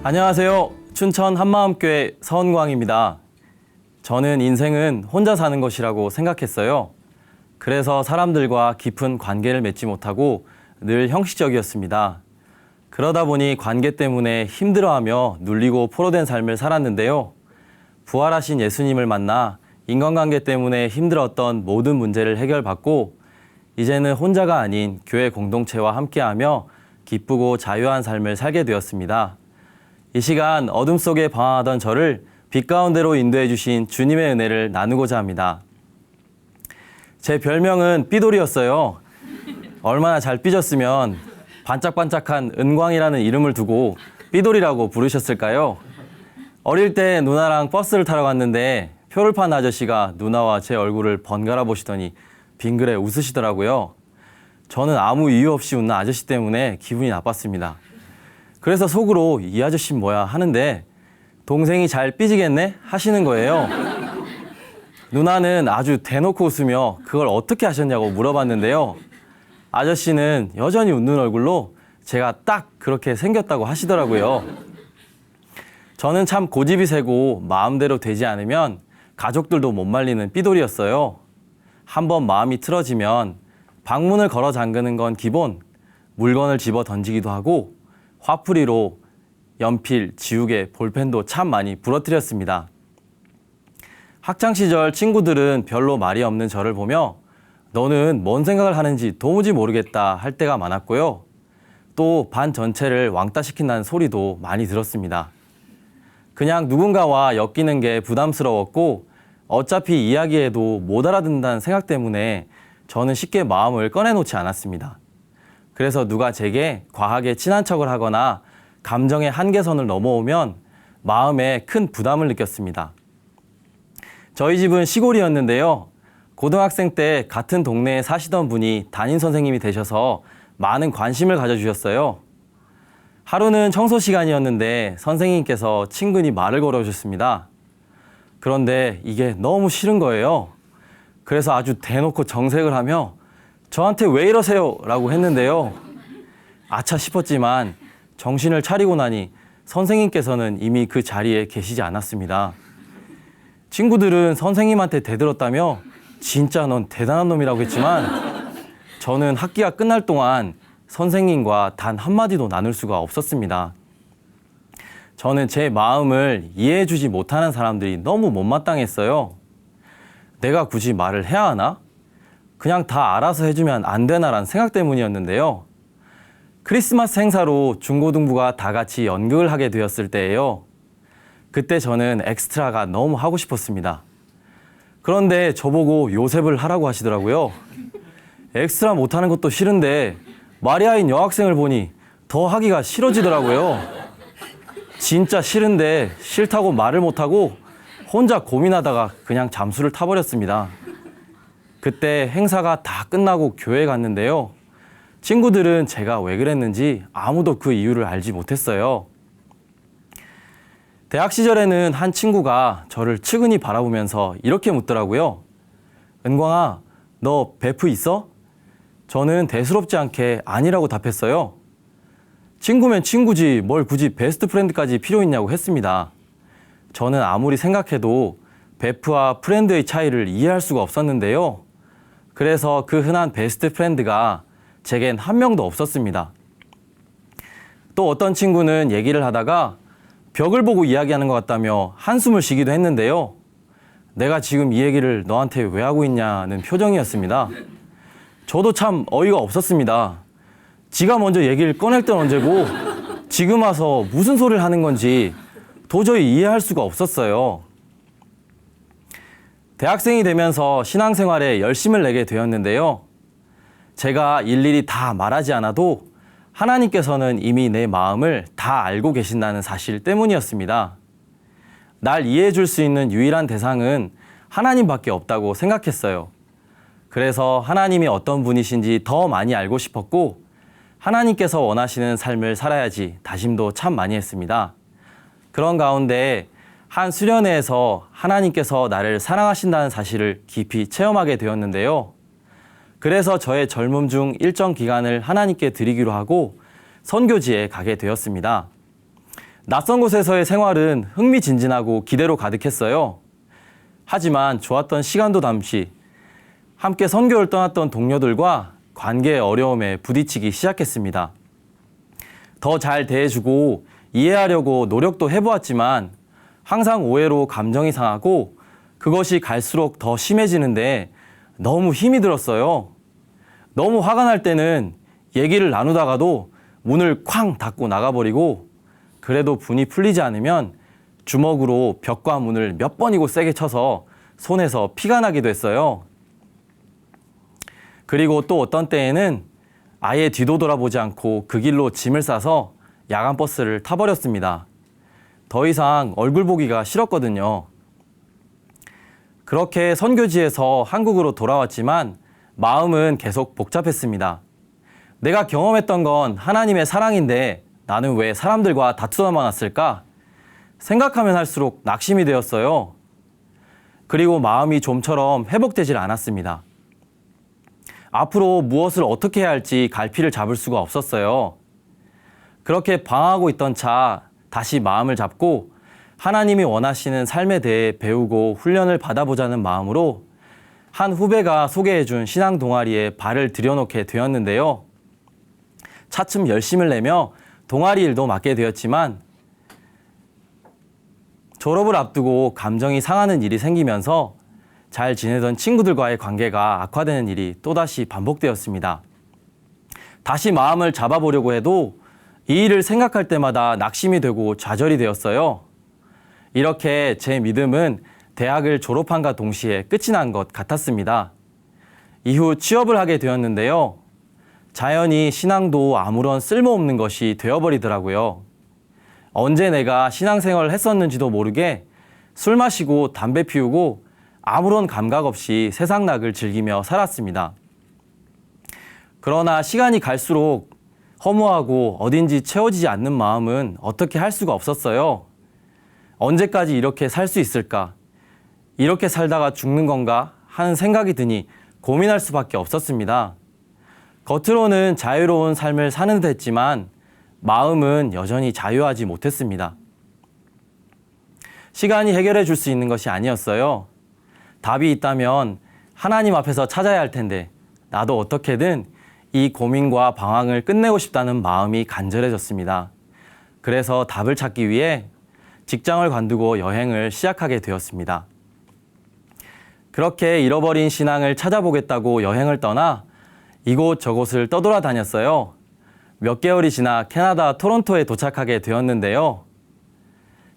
안녕하세요. 춘천 한마음교회 서은광입니다. 저는 인생은 혼자 사는 것이라고 생각했어요. 그래서 사람들과 깊은 관계를 맺지 못하고 늘 형식적이었습니다. 그러다 보니 관계 때문에 힘들어하며 눌리고 포로된 삶을 살았는데요. 부활하신 예수님을 만나 인간관계 때문에 힘들었던 모든 문제를 해결받고 이제는 혼자가 아닌 교회 공동체와 함께하며 기쁘고 자유한 삶을 살게 되었습니다. 이 시간 어둠 속에 방황하던 저를 빛 가운데로 인도해 주신 주님의 은혜를 나누고자 합니다. 제 별명은 삐돌이였어요. 얼마나 잘 삐졌으면 반짝반짝한 은광이라는 이름을 두고 삐돌이라고 부르셨을까요? 어릴 때 누나랑 버스를 타러 갔는데 표를 판 아저씨가 누나와 제 얼굴을 번갈아 보시더니 빙그레 웃으시더라고요. 저는 아무 이유 없이 웃는 아저씨 때문에 기분이 나빴습니다. 그래서 속으로 이 아저씨는 뭐야 하는데 동생이 잘 삐지겠네 하시는 거예요. 누나는 아주 대놓고 웃으며 그걸 어떻게 하셨냐고 물어봤는데요. 아저씨는 여전히 웃는 얼굴로 제가 딱 그렇게 생겼다고 하시더라고요. 저는 참 고집이 세고 마음대로 되지 않으면 가족들도 못 말리는 삐돌이였어요. 한번 마음이 틀어지면 방문을 걸어 잠그는 건 기본, 물건을 집어 던지기도 하고 화풀이로 연필, 지우개, 볼펜도 참 많이 부러뜨렸습니다. 학창시절 친구들은 별로 말이 없는 저를 보며 너는 뭔 생각을 하는지 도무지 모르겠다 할 때가 많았고요. 또 반 전체를 왕따시킨다는 소리도 많이 들었습니다. 그냥 누군가와 엮이는 게 부담스러웠고 어차피 이야기해도 못 알아듣는다는 생각 때문에 저는 쉽게 마음을 꺼내놓지 않았습니다. 그래서 누가 제게 과하게 친한 척을 하거나 감정의 한계선을 넘어오면 마음에 큰 부담을 느꼈습니다. 저희 집은 시골이었는데요. 고등학생 때 같은 동네에 사시던 분이 담임 선생님이 되셔서 많은 관심을 가져주셨어요. 하루는 청소 시간이었는데 선생님께서 친근히 말을 걸어주셨습니다. 그런데 이게 너무 싫은 거예요. 그래서 아주 대놓고 정색을 하며 저한테 왜 이러세요? 라고 했는데요. 아차 싶었지만 정신을 차리고 나니 선생님께서는 이미 그 자리에 계시지 않았습니다. 친구들은 선생님한테 대들었다며 진짜 넌 대단한 놈이라고 했지만 저는 학기가 끝날 동안 선생님과 단 한마디도 나눌 수가 없었습니다. 저는 제 마음을 이해해주지 못하는 사람들이 너무 못마땅했어요. 내가 굳이 말을 해야 하나? 그냥 다 알아서 해주면 안 되나라는 생각 때문이었는데요. 크리스마스 행사로 중고등부가 다 같이 연극을 하게 되었을 때예요. 그때 저는 엑스트라가 너무 하고 싶었습니다. 그런데 저보고 요셉을 하라고 하시더라고요. 엑스트라 못하는 것도 싫은데 마리아인 여학생을 보니 더 하기가 싫어지더라고요. 진짜 싫은데 싫다고 말을 못하고 혼자 고민하다가 그냥 잠수를 타버렸습니다. 그때 행사가 다 끝나고 교회에 갔는데요. 친구들은 제가 왜 그랬는지 아무도 그 이유를 알지 못했어요. 대학 시절에는 한 친구가 저를 측은히 바라보면서 이렇게 묻더라고요. 은광아, 너 베프 있어? 저는 대수롭지 않게 아니라고 답했어요. 친구면 친구지 뭘 굳이 베스트 프렌드까지 필요 있냐고 했습니다. 저는 아무리 생각해도 베프와 프렌드의 차이를 이해할 수가 없었는데요. 그래서 그 흔한 베스트 프렌드가 제겐 한 명도 없었습니다. 또 어떤 친구는 얘기를 하다가 벽을 보고 이야기하는 것 같다며 한숨을 쉬기도 했는데요. 내가 지금 이 얘기를 너한테 왜 하고 있냐는 표정이었습니다. 저도 참 어이가 없었습니다. 지가 먼저 얘기를 꺼낼 땐 언제고 지금 와서 무슨 소리를 하는 건지 도저히 이해할 수가 없었어요. 대학생이 되면서 신앙생활에 열심을 내게 되었는데요. 제가 일일이 다 말하지 않아도 하나님께서는 이미 내 마음을 다 알고 계신다는 사실 때문이었습니다. 날 이해해 줄 수 있는 유일한 대상은 하나님밖에 없다고 생각했어요. 그래서 하나님이 어떤 분이신지 더 많이 알고 싶었고 하나님께서 원하시는 삶을 살아야지 다짐도 참 많이 했습니다. 그런 가운데 한 수련회에서 하나님께서 나를 사랑하신다는 사실을 깊이 체험하게 되었는데요. 그래서 저의 젊음 중 일정 기간을 하나님께 드리기로 하고 선교지에 가게 되었습니다. 낯선 곳에서의 생활은 흥미진진하고 기대로 가득했어요. 하지만 좋았던 시간도 잠시 함께 선교를 떠났던 동료들과 관계의 어려움에 부딪히기 시작했습니다. 더 잘 대해주고 이해하려고 노력도 해보았지만 항상 오해로 감정이 상하고 그것이 갈수록 더 심해지는데 너무 힘이 들었어요. 너무 화가 날 때는 얘기를 나누다가도 문을 쾅 닫고 나가버리고 그래도 분이 풀리지 않으면 주먹으로 벽과 문을 몇 번이고 세게 쳐서 손에서 피가 나기도 했어요. 그리고 또 어떤 때에는 아예 뒤도 돌아보지 않고 그 길로 짐을 싸서 야간 버스를 타버렸습니다. 더 이상 얼굴 보기가 싫었거든요. 그렇게 선교지에서 한국으로 돌아왔지만 마음은 계속 복잡했습니다. 내가 경험했던 건 하나님의 사랑인데 나는 왜 사람들과 다투다만 왔을까? 생각하면 할수록 낙심이 되었어요. 그리고 마음이 좀처럼 회복되질 않았습니다. 앞으로 무엇을 어떻게 해야 할지 갈피를 잡을 수가 없었어요. 그렇게 방황하고 있던 차 다시 마음을 잡고 하나님이 원하시는 삶에 대해 배우고 훈련을 받아보자는 마음으로 한 후배가 소개해준 신앙 동아리에 발을 들여놓게 되었는데요. 차츰 열심을 내며 동아리 일도 맡게 되었지만 졸업을 앞두고 감정이 상하는 일이 생기면서 잘 지내던 친구들과의 관계가 악화되는 일이 또다시 반복되었습니다. 다시 마음을 잡아보려고 해도 이 일을 생각할 때마다 낙심이 되고 좌절이 되었어요. 이렇게 제 믿음은 대학을 졸업한과 동시에 끝이 난 것 같았습니다. 이후 취업을 하게 되었는데요. 자연히 신앙도 아무런 쓸모없는 것이 되어버리더라고요. 언제 내가 신앙생활을 했었는지도 모르게 술 마시고 담배 피우고 아무런 감각 없이 세상락을 즐기며 살았습니다. 그러나 시간이 갈수록 허무하고 어딘지 채워지지 않는 마음은 어떻게 할 수가 없었어요. 언제까지 이렇게 살 수 있을까? 이렇게 살다가 죽는 건가? 하는 생각이 드니 고민할 수밖에 없었습니다. 겉으로는 자유로운 삶을 사는 듯 했지만 마음은 여전히 자유하지 못했습니다. 시간이 해결해 줄 수 있는 것이 아니었어요. 답이 있다면 하나님 앞에서 찾아야 할 텐데 나도 어떻게든 이 고민과 방황을 끝내고 싶다는 마음이 간절해졌습니다. 그래서 답을 찾기 위해 직장을 관두고 여행을 시작하게 되었습니다. 그렇게 잃어버린 신앙을 찾아보겠다고 여행을 떠나 이곳저곳을 떠돌아다녔어요. 몇 개월이 지나 캐나다 토론토에 도착하게 되었는데요.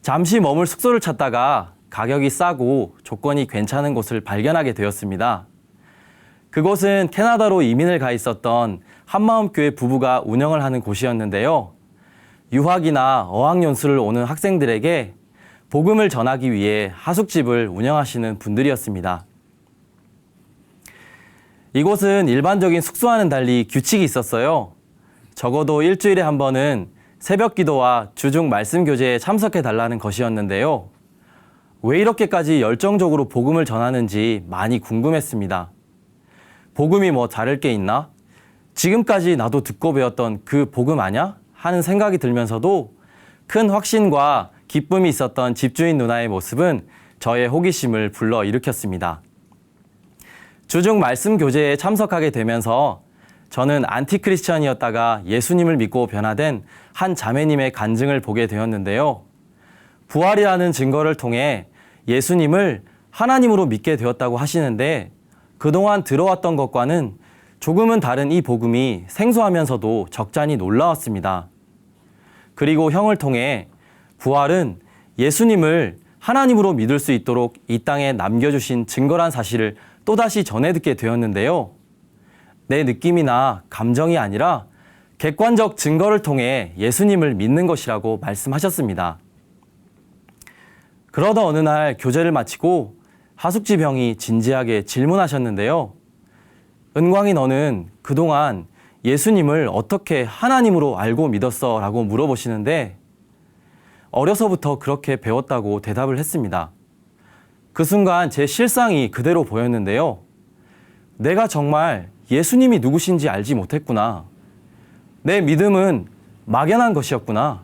잠시 머물 숙소를 찾다가 가격이 싸고 조건이 괜찮은 곳을 발견하게 되었습니다. 그곳은 캐나다로 이민을 가 있었던 한마음교회 부부가 운영을 하는 곳이었는데요. 유학이나 어학연수를 오는 학생들에게 복음을 전하기 위해 하숙집을 운영하시는 분들이었습니다. 이곳은 일반적인 숙소와는 달리 규칙이 있었어요. 적어도 일주일에 한 번은 새벽 기도와 주중 말씀 교제에 참석해 달라는 것이었는데요. 왜 이렇게까지 열정적으로 복음을 전하는지 많이 궁금했습니다. 복음이 뭐 다를 게 있나? 지금까지 나도 듣고 배웠던 그 복음 아냐? 하는 생각이 들면서도 큰 확신과 기쁨이 있었던 집주인 누나의 모습은 저의 호기심을 불러일으켰습니다. 주중 말씀 교제에 참석하게 되면서 저는 안티크리스천이었다가 예수님을 믿고 변화된 한 자매님의 간증을 보게 되었는데요. 부활이라는 증거를 통해 예수님을 하나님으로 믿게 되었다고 하시는데 그동안 들어왔던 것과는 조금은 다른 이 복음이 생소하면서도 적잖이 놀라웠습니다. 그리고 형을 통해 부활은 예수님을 하나님으로 믿을 수 있도록 이 땅에 남겨주신 증거란 사실을 또다시 전해 듣게 되었는데요. 내 느낌이나 감정이 아니라 객관적 증거를 통해 예수님을 믿는 것이라고 말씀하셨습니다. 그러다 어느 날 교제를 마치고 하숙집 형이 진지하게 질문하셨는데요. 은광이 너는 그동안 예수님을 어떻게 하나님으로 알고 믿었어? 라고 물어보시는데 어려서부터 그렇게 배웠다고 대답을 했습니다. 그 순간 제 실상이 그대로 보였는데요. 내가 정말 예수님이 누구신지 알지 못했구나. 내 믿음은 막연한 것이었구나.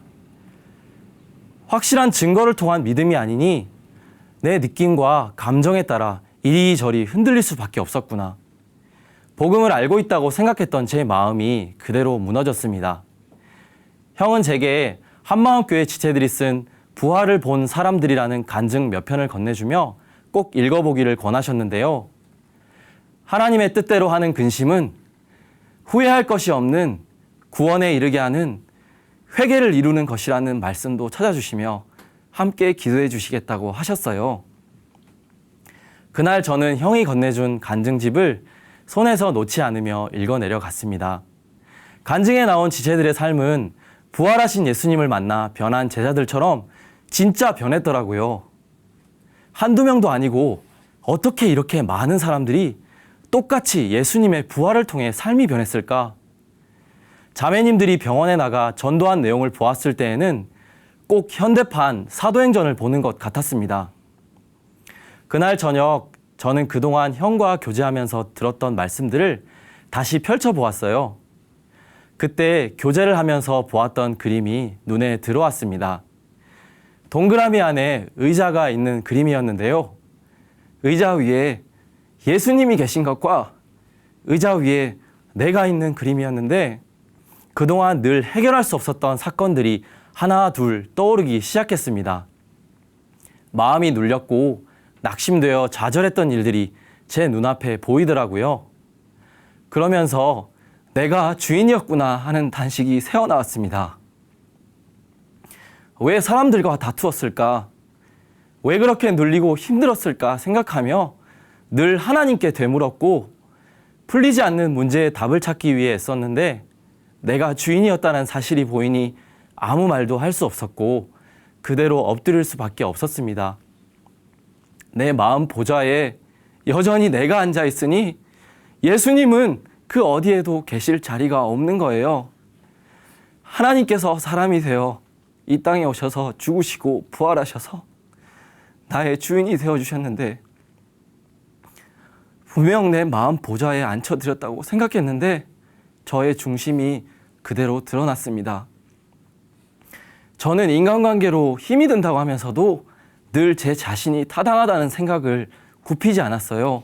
확실한 증거를 통한 믿음이 아니니 내 느낌과 감정에 따라 이리저리 흔들릴 수밖에 없었구나. 복음을 알고 있다고 생각했던 제 마음이 그대로 무너졌습니다. 형은 제게 한마음교회 지체들이 쓴 부활을 본 사람들이라는 간증 몇 편을 건네주며 꼭 읽어보기를 권하셨는데요. 하나님의 뜻대로 하는 근심은 후회할 것이 없는 구원에 이르게 하는 회개를 이루는 것이라는 말씀도 찾아주시며 함께 기도해 주시겠다고 하셨어요. 그날 저는 형이 건네준 간증집을 손에서 놓지 않으며 읽어내려 갔습니다. 간증에 나온 지체들의 삶은 부활하신 예수님을 만나 변한 제자들처럼 진짜 변했더라고요. 한두 명도 아니고 어떻게 이렇게 많은 사람들이 똑같이 예수님의 부활을 통해 삶이 변했을까? 자매님들이 병원에 나가 전도한 내용을 보았을 때에는 꼭 현대판 사도행전을 보는 것 같았습니다. 그날 저녁 저는 그동안 형과 교제하면서 들었던 말씀들을 다시 펼쳐보았어요. 그때 교제를 하면서 보았던 그림이 눈에 들어왔습니다. 동그라미 안에 의자가 있는 그림이었는데요. 의자 위에 예수님이 계신 것과 의자 위에 내가 있는 그림이었는데 그동안 늘 해결할 수 없었던 사건들이 하나 둘 떠오르기 시작했습니다. 마음이 눌렸고 낙심되어 좌절했던 일들이 제 눈앞에 보이더라고요. 그러면서 내가 주인이었구나 하는 단식이 새어나왔습니다. 왜 사람들과 다투었을까? 왜 그렇게 눌리고 힘들었을까 생각하며 늘 하나님께 되물었고 풀리지 않는 문제의 답을 찾기 위해 애썼는데 내가 주인이었다는 사실이 보이니 아무 말도 할 수 없었고 그대로 엎드릴 수밖에 없었습니다. 내 마음 보좌에 여전히 내가 앉아 있으니 예수님은 그 어디에도 계실 자리가 없는 거예요. 하나님께서 사람이 되어 이 땅에 오셔서 죽으시고 부활하셔서 나의 주인이 되어주셨는데 분명 내 마음 보좌에 앉혀드렸다고 생각했는데 저의 중심이 그대로 드러났습니다. 저는 인간관계로 힘이 든다고 하면서도 늘 제 자신이 타당하다는 생각을 굽히지 않았어요.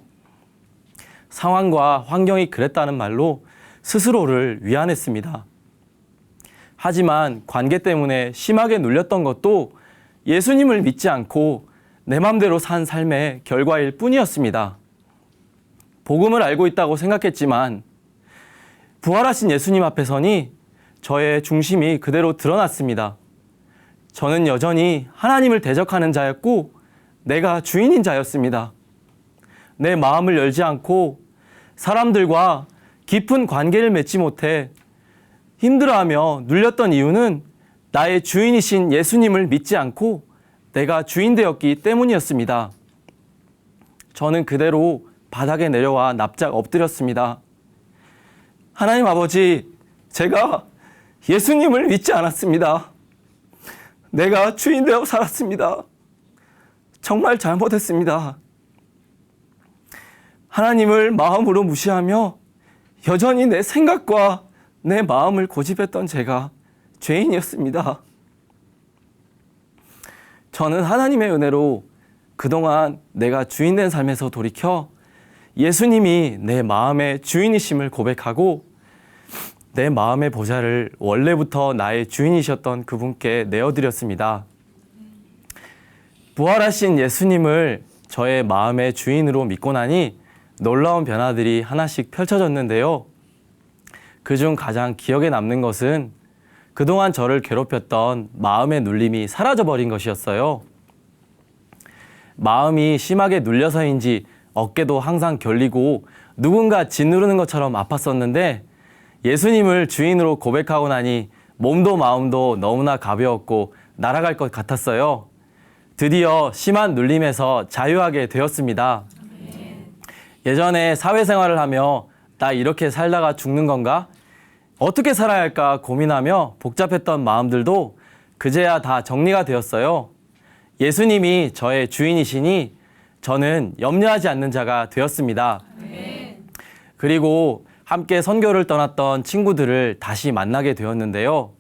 상황과 환경이 그랬다는 말로 스스로를 위안했습니다. 하지만 관계 때문에 심하게 눌렸던 것도 예수님을 믿지 않고 내 맘대로 산 삶의 결과일 뿐이었습니다. 복음을 알고 있다고 생각했지만 부활하신 예수님 앞에 서니 저의 중심이 그대로 드러났습니다. 저는 여전히 하나님을 대적하는 자였고 내가 주인인 자였습니다. 내 마음을 열지 않고 사람들과 깊은 관계를 맺지 못해 힘들어하며 눌렸던 이유는 나의 주인이신 예수님을 믿지 않고 내가 주인 되었기 때문이었습니다. 저는 그대로 바닥에 내려와 납작 엎드렸습니다. 하나님 아버지, 제가 예수님을 믿지 않았습니다. 내가 주인 되어 살았습니다. 정말 잘못했습니다. 하나님을 마음으로 무시하며 여전히 내 생각과 내 마음을 고집했던 제가 죄인이었습니다. 저는 하나님의 은혜로 그동안 내가 주인된 삶에서 돌이켜 예수님이 내 마음의 주인이심을 고백하고 내 마음의 보좌를 원래부터 나의 주인이셨던 그분께 내어드렸습니다. 부활하신 예수님을 저의 마음의 주인으로 믿고 나니 놀라운 변화들이 하나씩 펼쳐졌는데요. 그중 가장 기억에 남는 것은 그동안 저를 괴롭혔던 마음의 눌림이 사라져버린 것이었어요. 마음이 심하게 눌려서인지 어깨도 항상 결리고 누군가 짓누르는 것처럼 아팠었는데 예수님을 주인으로 고백하고 나니 몸도 마음도 너무나 가벼웠고 날아갈 것 같았어요. 드디어 심한 눌림에서 자유하게 되었습니다. 예전에 사회생활을 하며 나 이렇게 살다가 죽는 건가? 어떻게 살아야 할까 고민하며 복잡했던 마음들도 그제야 다 정리가 되었어요. 예수님이 저의 주인이시니 저는 염려하지 않는 자가 되었습니다. 그리고 함께 선교를 떠났던 친구들을 다시 만나게 되었는데요.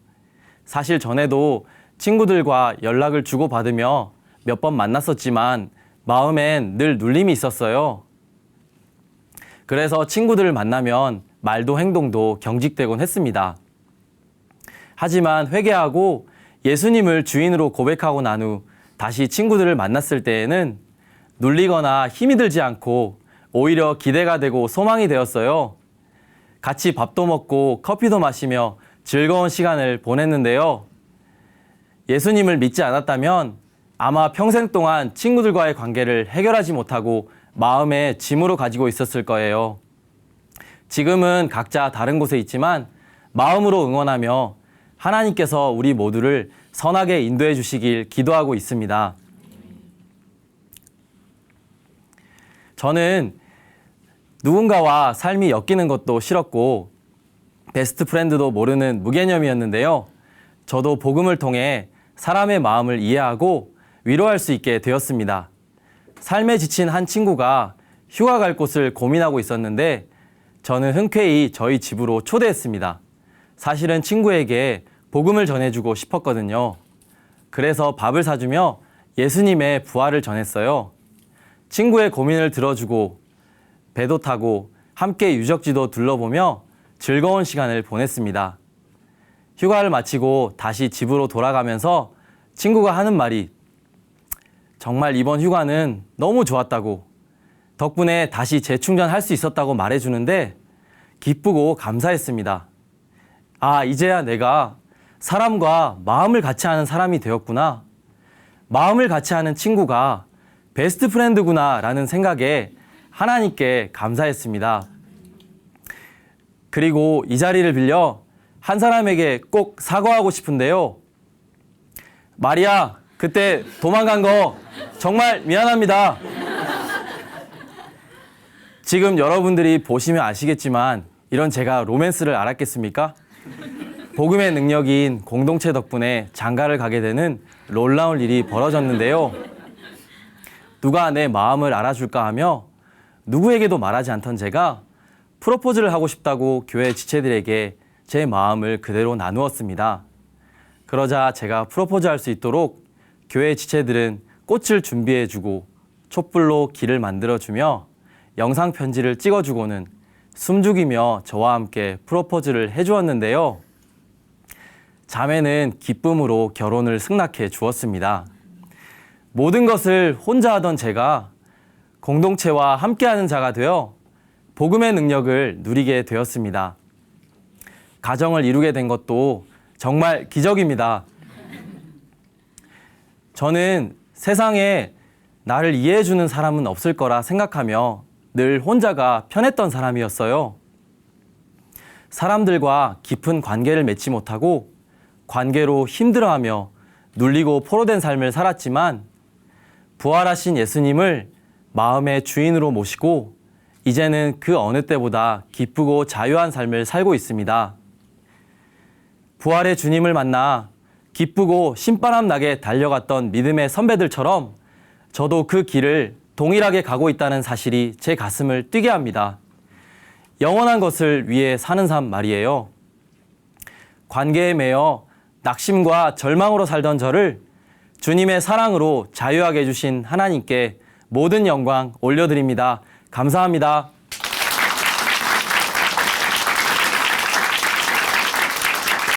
사실 전에도 친구들과 연락을 주고받으며 몇 번 만났었지만 마음엔 늘 눌림이 있었어요. 그래서 친구들을 만나면 말도 행동도 경직되곤 했습니다. 하지만 회개하고 예수님을 주인으로 고백하고 난 후 다시 친구들을 만났을 때에는 눌리거나 힘이 들지 않고 오히려 기대가 되고 소망이 되었어요. 같이 밥도 먹고 커피도 마시며 즐거운 시간을 보냈는데요. 예수님을 믿지 않았다면 아마 평생 동안 친구들과의 관계를 해결하지 못하고 마음에 짐으로 가지고 있었을 거예요. 지금은 각자 다른 곳에 있지만 마음으로 응원하며 하나님께서 우리 모두를 선하게 인도해 주시길 기도하고 있습니다. 저는 누군가와 삶이 엮이는 것도 싫었고 베스트 프렌드도 모르는 무개념이었는데요. 저도 복음을 통해 사람의 마음을 이해하고 위로할 수 있게 되었습니다. 삶에 지친 한 친구가 휴가 갈 곳을 고민하고 있었는데 저는 흔쾌히 저희 집으로 초대했습니다. 사실은 친구에게 복음을 전해주고 싶었거든요. 그래서 밥을 사주며 예수님의 부활을 전했어요. 친구의 고민을 들어주고 배도 타고 함께 유적지도 둘러보며 즐거운 시간을 보냈습니다. 휴가를 마치고 다시 집으로 돌아가면서 친구가 하는 말이 정말 이번 휴가는 너무 좋았다고 덕분에 다시 재충전할 수 있었다고 말해주는데 기쁘고 감사했습니다. 아, 이제야 내가 사람과 마음을 같이 하는 사람이 되었구나. 마음을 같이 하는 친구가 베스트 프렌드구나 라는 생각에 하나님께 감사했습니다. 그리고 이 자리를 빌려 한 사람에게 꼭 사과하고 싶은데요. 마리아, 그때 도망간 거 정말 미안합니다. 지금 여러분들이 보시면 아시겠지만 이런 제가 로맨스를 알았겠습니까? 복음의 능력인 공동체 덕분에 장가를 가게 되는 놀라운 일이 벌어졌는데요. 누가 내 마음을 알아줄까 하며 누구에게도 말하지 않던 제가 프로포즈를 하고 싶다고 교회 지체들에게 제 마음을 그대로 나누었습니다. 그러자 제가 프로포즈할 수 있도록 교회 지체들은 꽃을 준비해주고 촛불로 길을 만들어주며 영상 편지를 찍어주고는 숨죽이며 저와 함께 프로포즈를 해주었는데요. 자매는 기쁨으로 결혼을 승낙해 주었습니다. 모든 것을 혼자 하던 제가 공동체와 함께하는 자가 되어 복음의 능력을 누리게 되었습니다. 가정을 이루게 된 것도 정말 기적입니다. 저는 세상에 나를 이해해주는 사람은 없을 거라 생각하며 늘 혼자가 편했던 사람이었어요. 사람들과 깊은 관계를 맺지 못하고 관계로 힘들어하며 눌리고 포로된 삶을 살았지만 부활하신 예수님을 마음의 주인으로 모시고 이제는 그 어느 때보다 기쁘고 자유한 삶을 살고 있습니다. 부활의 주님을 만나 기쁘고 신바람 나게 달려갔던 믿음의 선배들처럼 저도 그 길을 동일하게 가고 있다는 사실이 제 가슴을 뛰게 합니다. 영원한 것을 위해 사는 삶 말이에요. 관계에 매여 낙심과 절망으로 살던 저를 주님의 사랑으로 자유하게 해주신 하나님께 모든 영광 올려드립니다. 감사합니다.